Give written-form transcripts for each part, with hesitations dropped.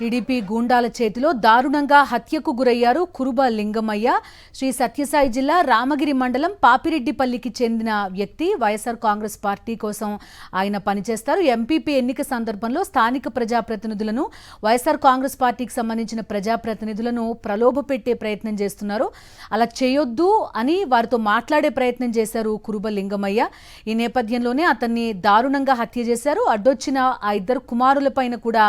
TDP గూండాల చేతిలో దారుణంగా హత్యకు గురయ్యారు కురుబ లింగమయ్య. శ్రీ సత్యసాయి జిల్లా రామగిరి మండలం పాపిరెడ్డిపల్లికి చెందిన వ్యక్తి. వైఎస్ఆర్ కాంగ్రెస్ పార్టీ కోసం ఆయన పనిచేస్తారు. ఎంపీపీ ఎన్నిక సందర్భంలో స్థానిక ప్రజాప్రతినిధులను, వైఎస్ఆర్ కాంగ్రెస్ పార్టీకి సంబంధించిన ప్రజాప్రతినిధులను ప్రలోభపెట్టే ప్రయత్నం చేస్తున్నారు. అలా చేయొద్దు అని వారితో మాట్లాడే ప్రయత్నం చేశారు కురుబ లింగమయ్య. ఈ నేపథ్యంలోనే అతన్ని దారుణంగా హత్య చేశారు. అడ్డొచ్చిన ఆ ఇద్దరు కుమారులపైన కూడా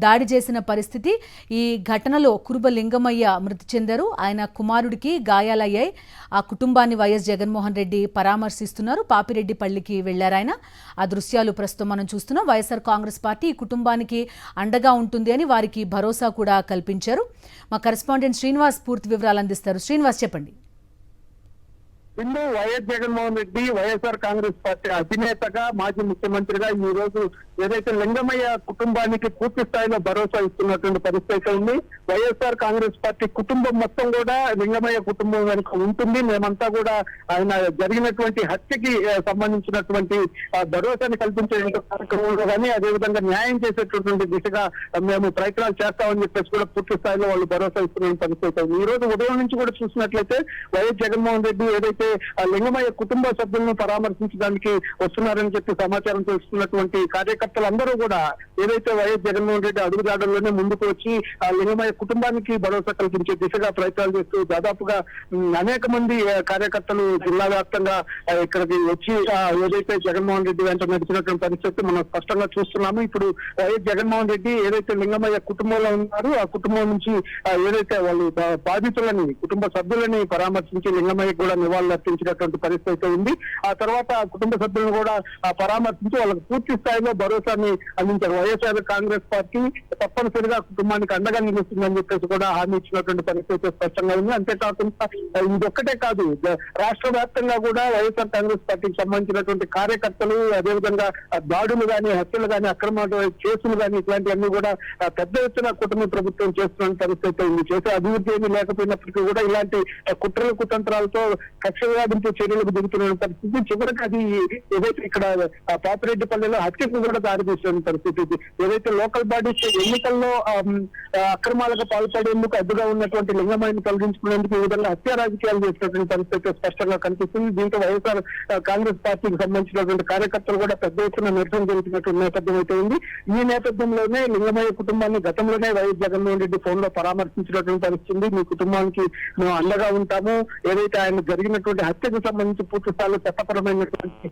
దాడి చేసిన పరిస్థితి. ఈ ఘటనలో కురుబ లింగమయ్య మృతి చెందారు. ఆయన కుమారుడికి గాయాలయ్యాయి. ఆ కుటుంబాన్ని వైఎస్ జగన్మోహన్ రెడ్డి పరామర్శిస్తున్నారు. పాపిరెడ్డిపల్లికి వెళ్లారు ఆయన. ఆ దృశ్యాలు ప్రస్తుతం మనం చూస్తున్నాం. వైఎస్ఆర్ కాంగ్రెస్ పార్టీ ఈ కుటుంబానికి అండగా ఉంటుంది అని వారికి భరోసా కూడా కల్పించారు. మా కరెస్పాండెంట్ శ్రీనివాస్ పూర్తి వివరాలు అందిస్తారు. శ్రీనివాస్, చెప్పండి. ఇందు వైఎస్ జగన్మోహన్ రెడ్డి వైఎస్ఆర్ కాంగ్రెస్ పార్టీ అధినేతగా, మాజీ ముఖ్యమంత్రిగా ఈ రోజు ఏదైతే లింగమయ్య కుటుంబానికి పూర్తి స్థాయిలో భరోసా ఇస్తున్నటువంటి పరిస్థితి ఉంది. వైఎస్ఆర్ కాంగ్రెస్ పార్టీ కుటుంబం మొత్తం కూడా లింగమయ్య కుటుంబం వెనుక ఉంటుంది. మేమంతా కూడా ఆయన జరిగినటువంటి హత్యకి సంబంధించినటువంటి భరోసాని కల్పించే కార్యక్రమంలో కానీ, అదేవిధంగా న్యాయం చేసేటటువంటి దిశగా మేము ప్రయత్నాలు చేస్తామని చెప్పేసి కూడా పూర్తి స్థాయిలో వాళ్ళు భరోసా ఇస్తున్న పరిస్థితి ఉంది. ఈ రోజు ఉదయం నుంచి కూడా చూసినట్లయితే వైఎస్ జగన్మోహన్ రెడ్డి ఏదైతే లింగమయ్య కుటుంబ సభ్యులను పరామర్శించడానికి వస్తున్నారని చెప్పి సమాచారం తెలుస్తున్నటువంటి కార్యకర్తలందరూ కూడా ఏదైతే వైఎస్ జగన్మోహన్ రెడ్డి అడుగుజాడల్లోనే ముందుకు వచ్చి ఆ లింగమయ్య కుటుంబానికి భరోసా కల్పించే దిశగా ప్రయత్నాలు చేస్తూ దాదాపుగా అనేక మంది కార్యకర్తలు జిల్లా వ్యాప్తంగా ఇక్కడికి వచ్చి ఏదైతే జగన్మోహన్ రెడ్డి వెంట నడిచినటువంటి పరిస్థితి మనం స్పష్టంగా చూస్తున్నాము. ఇప్పుడు వైఎస్ జగన్మోహన్ రెడ్డి ఏదైతే లింగమయ్య కుటుంబంలో ఉన్నారు, ఆ కుటుంబం నుంచి ఏదైతే వాళ్ళు బాధితులని, కుటుంబ సభ్యులని పరామర్శించి లింగమయ్య కూడా నివాళులు అర్పించినటువంటి పరిస్థితి ఉంది. ఆ తర్వాత కుటుంబ సభ్యులను కూడా పరామర్శించి వాళ్ళకి పూర్తి స్థాయిలో భరోసాని అందించారు. వైఎస్ఆర్ కాంగ్రెస్ పార్టీ తప్పనిసరిగా కుటుంబానికి అండగా నిలుస్తుందని చెప్పేసి కూడా హామీ ఇచ్చినటువంటి పరిస్థితి స్పష్టంగా ఉంది. అంతేకాకుండా ఇదొక్కటే కాదు, రాష్ట్ర వ్యాప్తంగా కూడా వైఎస్ఆర్ కాంగ్రెస్ పార్టీకి సంబంధించినటువంటి కార్యకర్తలు, అదేవిధంగా దాడులు కానీ, హత్యలు కానీ, అక్రమ కేసులు కానీ, ఇట్లాంటివన్నీ కూడా పెద్ద ఎత్తున కుటుంబ ప్రభుత్వం చేస్తున్న పరిస్థితి ఉంది. చేసే అభివృద్ధి ఏమీ లేకపోయినప్పటికీ కూడా ఇలాంటి కుట్రలు కుతంత్రాలతో కక్ష వ్యాధించే చర్యలకు దిగుతున్న పరిస్థితి. చివరికి అది ఏదైతే ఇక్కడ పాపిరెడ్డిపల్లిలో హత్యకు కూడా దారితీస్తున్న పరిస్థితి. ఏదైతే లోకల్ బాడీస్ ఎన్నికల్లో అక్రమాలకు పాల్పడేందుకు అడ్డుగా ఉన్నటువంటి లింగమయ్యను తొలగించుకునేందుకు ఈ విధంగా హత్య రాజకీయాలు చేసినటువంటి పరిస్థితి స్పష్టంగా కనిపిస్తుంది. దీంతో వైఎస్ఆర్ కాంగ్రెస్ పార్టీకి సంబంధించినటువంటి కార్యకర్తలు కూడా పెద్ద ఎత్తున నిరసన జరుగుతున్నటువంటి నేపథ్యం అయితే ఉంది. ఈ నేపథ్యంలోనే లింగమయ్య కుటుంబాన్ని గతంలోనే వైఎస్ జగన్మోహన్ రెడ్డి ఫోన్ లో పరామర్శించినటువంటి పరిస్థితి. మీ కుటుంబానికి మేము అండగా ఉంటాము, ఏదైతే ఆయన జరిగినటువంటి హత్యకు సంబంధించి పూర్తి స్థాయిలో చట్టపరమైనటువంటి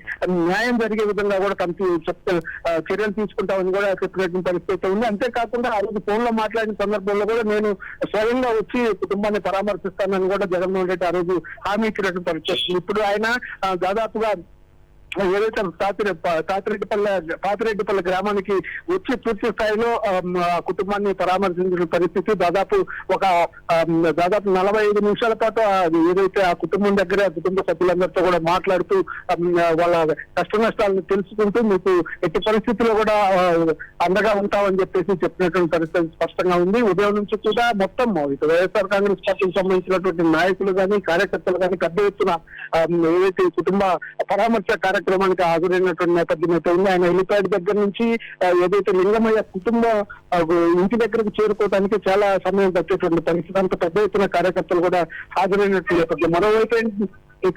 న్యాయం జరిగే విధంగా కూడా చర్యలు తీసుకుంటామని కూడా చెప్పినటువంటి పరిస్థితి ఉంది. అంతేకాకుండా ఆ రోజు ఫోన్ లో మాట్లాడిన సందర్భంలో కూడా నేను స్వయంగా వచ్చి కుటుంబాన్ని పరామర్శిస్తానని కూడా జగన్మోహన్ రెడ్డి ఆ రోజు హామీ ఇచ్చినటువంటి పరిస్థితి. ఇప్పుడు ఆయన దాదాపుగా ఏదైతే పాపిరెడ్డిపల్లి గ్రామానికి వచ్చి పూర్తి స్థాయిలో కుటుంబాన్ని పరామర్శించిన పరిస్థితి. దాదాపు 45 నిమిషాల పాటు ఏదైతే ఆ కుటుంబం దగ్గర కుటుంబ సభ్యులందరితో కూడా మాట్లాడుతూ వాళ్ళ కష్ట నష్టాలను తెలుసుకుంటూ మీకు ఎట్టి పరిస్థితుల్లో కూడా అండగా ఉంటామని చెప్పేసి చెప్పినటువంటి పరిస్థితి స్పష్టంగా ఉంది. ఉదయం నుంచి కూడా మొత్తం ఇటు వైఎస్ఆర్ కాంగ్రెస్ పార్టీకి సంబంధించినటువంటి నాయకులు కానీ, కార్యకర్తలు కానీ పెద్ద ఎత్తున ఏదైతే కుటుంబ పరామర్శ కార్యక్రమానికి హాజరైనటువంటి నేపథ్యం అయితే ఉంది. ఆయన హెలిప్యాడ్ దగ్గర నుంచి ఏదైతే లింగమయ్య కుటుంబ ఇంటి దగ్గరకు చేరుకోవడానికి చాలా సమయం పట్టేటువంటి పరిస్థితి. అంత పెద్ద ఎత్తున కార్యకర్తలు కూడా హాజరైనటువంటి నేపథ్యం. మరోవైపు ఈ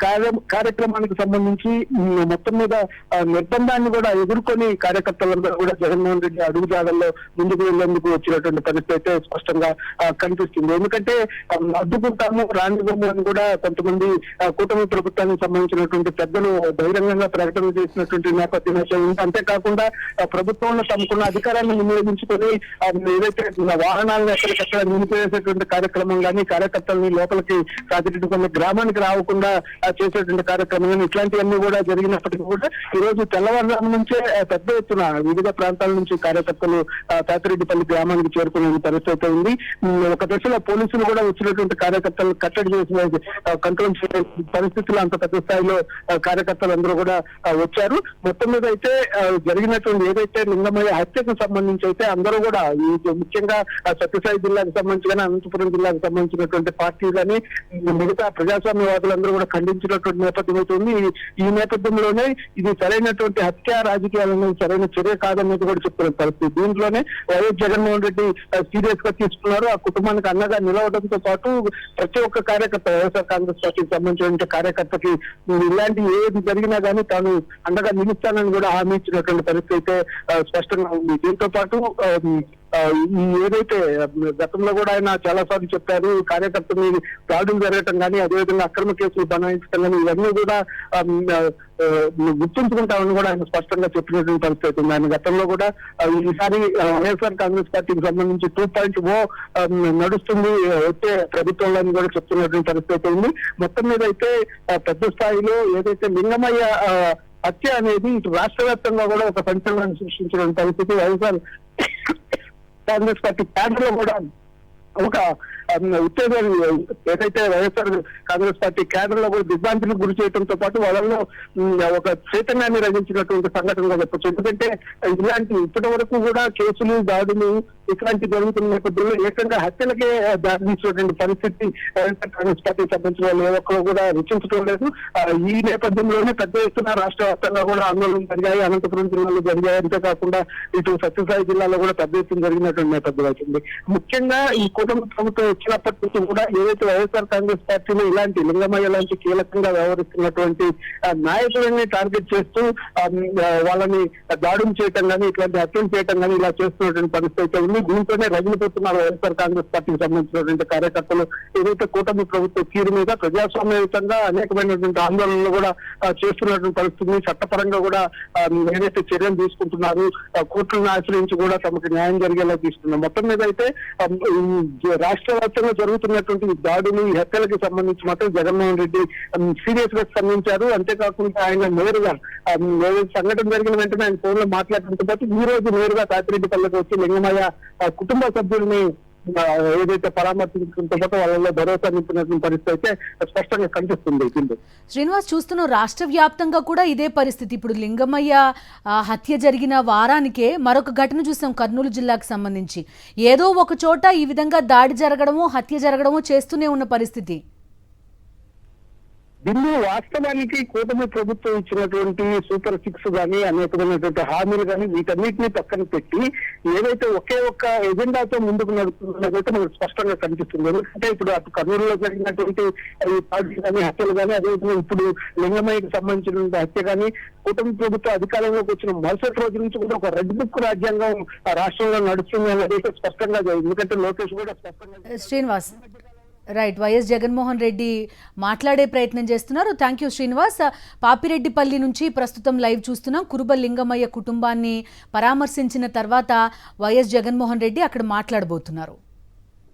కార్యక్రమానికి సంబంధించి మొత్తం మీద నిర్బంధాన్ని కూడా ఎదుర్కొని కార్యకర్తలందరూ కూడా జగన్మోహన్ రెడ్డి అడుగుజాడల్లో ముందుకు వెళ్లేందుకు వచ్చినటువంటి పరిస్థితి అయితే స్పష్టంగా కనిపిస్తుంది. ఎందుకంటే అడ్డుకుంటాము, రానివ్వము అని కూడా కొంతమంది కూటమి ప్రభుత్వానికి సంబంధించినటువంటి పెద్దలు బహిరంగంగా ప్రకటన చేసినటువంటి నేపథ్యం అయితే ఉంది. అంతేకాకుండా ప్రభుత్వంలో తమకున్న అధికారాన్ని వినియోగించుకొని ఏదైతే వాహనాలను ఎక్కడికక్కడ నిలిపివేసేటువంటి కార్యక్రమం కానీ, కార్యకర్తలని లోపలికి కాకిరెడ్డిపల్లి గ్రామానికి రావకుండా చేసేటువంటి కార్యక్రమం ఇట్లాంటివన్నీ కూడా జరిగినప్పటికీ కూడా ఈ రోజు తెల్లవారుజాము నుంచే పెద్ద ఎత్తున వివిధ ప్రాంతాల నుంచి కార్యకర్తలు పాపిరెడ్డిపల్లి గ్రామానికి చేరుకునే పరిస్థితి ఉంది. ఒక దశలో పోలీసులు కూడా వచ్చినటువంటి కార్యకర్తలు కట్టడి చేసిన కంట్రోల్ చేసే పరిస్థితులు అంత పెద్ద స్థాయిలో కార్యకర్తలు అందరూ కూడా వచ్చారు. మొత్తం మీద అయితే జరిగినటువంటి ఏదైతే లింగమయ్య హత్యకు సంబంధించి అయితే అందరూ కూడా ముఖ్యంగా సత్యసాయి జిల్లాకు సంబంధించి కానీ, అనంతపురం జిల్లాకు సంబంధించినటువంటి పార్టీ కానీ, మిగతా ప్రజాస్వామ్యవాదులందరూ కూడా ఖండించినటువంటి నేపథ్యం అయితే ఉంది. ఈ నేపథ్యంలోనే ఇది సరైనటువంటి హత్య రాజకీయాలను సరైన చర్య కాదనేది కూడా చెప్తున్న పరిస్థితి. దీంట్లోనే వైఎస్ జగన్మోహన్ రెడ్డి సీరియస్ గా తీసుకున్నారు. ఆ కుటుంబానికి అండగా నిలవడంతో పాటు ప్రతి ఒక్క కార్యకర్త, వైఎస్ఆర్ కాంగ్రెస్ పార్టీకి సంబంధించిన కార్యకర్తకి ఇలాంటి ఏది జరిగినా కానీ తాను అండగా నిలుస్తానని కూడా హామీ ఇచ్చినటువంటి పరిస్థితి అయితే స్పష్టంగా ఉంది. దీంతో పాటు ఈ ఏదైతే గతంలో కూడా ఆయన చాలా సార్లు చెప్పారు, కార్యకర్తల మీద దాడులు జరగటం కానీ అదేవిధంగా అక్రమ కేసులు బనాయించడం కానీ ఇవన్నీ కూడా గుర్తుంచుకుంటామని కూడా ఆయన స్పష్టంగా చెప్పినటువంటి పరిస్థితి ఉంది. ఆయన గతంలో కూడా ఈసారి వైఎస్ఆర్ కాంగ్రెస్ పార్టీకి సంబంధించి 2.0 నడుస్తుంది వచ్చే ప్రభుత్వంలో అని కూడా చెప్తున్నటువంటి పరిస్థితి ఉంది. మొత్తం మీద అయితే పెద్ద స్థాయిలో ఏదైతే లింగమయ్య హత్య అనేది ఇటు రాష్ట్ర వ్యాప్తంగా కూడా ఒక సంచలనాన్ని సృష్టించిన పరిస్థితి. వైఎస్ఆర్ కాంగ్రెస్ పార్టీ క్యాడర్ లో కూడా ఒక ఉత్తేజాన్ని ఏదైతే వైఎస్ఆర్ కాంగ్రెస్ పార్టీ కేడర్ లో కూడా దిగ్భ్రాంతికి గురి చేయడంతో పాటు వాళ్ళలో ఒక చైతన్యాన్ని రచించినటువంటి సంఘటనగా చెప్పచ్చు. ఎందుకంటే ఇలాంటి ఇప్పటి వరకు కూడా కేసులు, దాడులు ఇట్లాంటి జరుగుతున్న నేపథ్యంలో ఏకంగా హత్యలకే దారితీసినటువంటి పరిస్థితి వైఎస్ఆర్ కాంగ్రెస్ పార్టీకి సంబంధించిన వాళ్ళు ఏ ఒక్కరు కూడా రుచించడం లేదు. ఈ నేపథ్యంలోనే పెద్ద ఎత్తున రాష్ట్ర వ్యాప్తంగా కూడా ఆందోళనలు జరిగాయి, అనంతపురం జిల్లాలో జరిగాయి. అంతేకాకుండా ఇటు సత్యసాయి జిల్లాలో కూడా పెద్ద ఎత్తున జరిగినటువంటి నేపథ్యం అవుతుంది. ముఖ్యంగా ఈ కూటమి ప్రభుత్వం వచ్చినప్పటి నుంచి కూడా ఏదైతే వైఎస్ఆర్ కాంగ్రెస్ పార్టీలో ఇలాంటి లింగమయ్య లాంటి కీలకంగా వ్యవహరిస్తున్నటువంటి నాయకులని టార్గెట్ చేస్తూ వాళ్ళని దాడులు చేయటం కానీ ఇట్లాంటి హత్యలు చేయటం కానీ ఇలా చేస్తున్నటువంటి పరిస్థితి ఉంది. దీంతోనే రగిలిపోతున్నారు వైఎస్ఆర్ కాంగ్రెస్ పార్టీకి సంబంధించినటువంటి కార్యకర్తలు. ఏదైతే కూటమి ప్రభుత్వ తీరు మీద ప్రజాస్వామ్యయుతంగా అనేకమైనటువంటి ఆందోళనలు కూడా చేస్తున్నటువంటి పరిస్థితి, చట్టపరంగా కూడా ఏదైతే చర్యలు తీసుకుంటున్నారు, కోర్టులను ఆశ్రయించి కూడా తమకు న్యాయం జరిగేలా తీసుకున్నారు. మొత్తం మీద అయితే రాష్ట్ర వ్యాప్తంగా జరుగుతున్నటువంటి దాడులు, ఈ హత్యలకు సంబంధించి మాత్రం జగన్మోహన్ రెడ్డి సీరియస్ గా స్పందించారు. అంతేకాకుండా ఆయన నేరుగా సంఘటన జరిగిన వెంటనే ఆయన ఫోన్ లో మాట్లాడటంతో పాటు ఈ రోజు నేరుగా తాతిరెడ్డిపల్లికి వచ్చి లింగమయ్య కుటుంబ సభ్యుల్ని ఏదైతే పరామర్శించడంతో పాటు వాళ్ళలో భరోసా నింపినటువంటి పరిస్థితి అయితే స్పష్టంగా కనిపిస్తుంది. శ్రీనివాస్, చూస్తున్నాం రాష్ట్ర వ్యాప్తంగా కూడా ఇదే పరిస్థితి. ఇప్పుడు లింగమయ్య హత్య జరిగిన వారానికే మరొక ఘటన చూసాం కర్నూలు జిల్లాకు సంబంధించి. ఏదో ఒక చోట ఈ విధంగా దాడి జరగడము, హత్య జరగడము చేస్తూనే ఉన్న పరిస్థితి. దీన్ని వాస్తవానికి కూటమి ప్రభుత్వం ఇచ్చినటువంటి సూపర్ 6 కానీ అనేకమైనటువంటి హామీలు కానీ వీటన్నిటిని పక్కన పెట్టి ఏదైతే ఒకే ఒక్క ఎజెండాతో ముందుకు నడుపుతున్నదైతే మనకు స్పష్టంగా కనిపిస్తుంది. ఎందుకంటే ఇప్పుడు అటు కర్నూలులో జరిగినటువంటి దాడులు కానీ హత్యలు కానీ అదేవిధంగా ఇప్పుడు లింగమయ్యకి సంబంధించినటువంటి హత్య కానీ కూటమి ప్రభుత్వం అధికారంలోకి వచ్చిన మరుసటి రోజు నుంచి కూడా ఒక రెడ్ బుక్ రాజ్యాంగం రాష్ట్రంలో నడుస్తుంది అనేది స్పష్టంగా ఎందుకంటే లోకేష్ కూడా స్పష్టంగా. శ్రీనివాస్, రైట్, వైఎస్ జగన్మోహన్ రెడ్డి మాట్లాడే ప్రయత్నం చేస్తున్నారు. Thank you Srinivas. పాపిరెడ్డిపల్లి నుంచి ప్రస్తుతం లైవ్ చూస్తున్నాం. కురుబ లింగమయ్య కుటుంబాన్ని పరామర్శించిన తర్వాత వైఎస్ జగన్మోహన్ రెడ్డి అక్కడ మాట్లాడబోతున్నారు.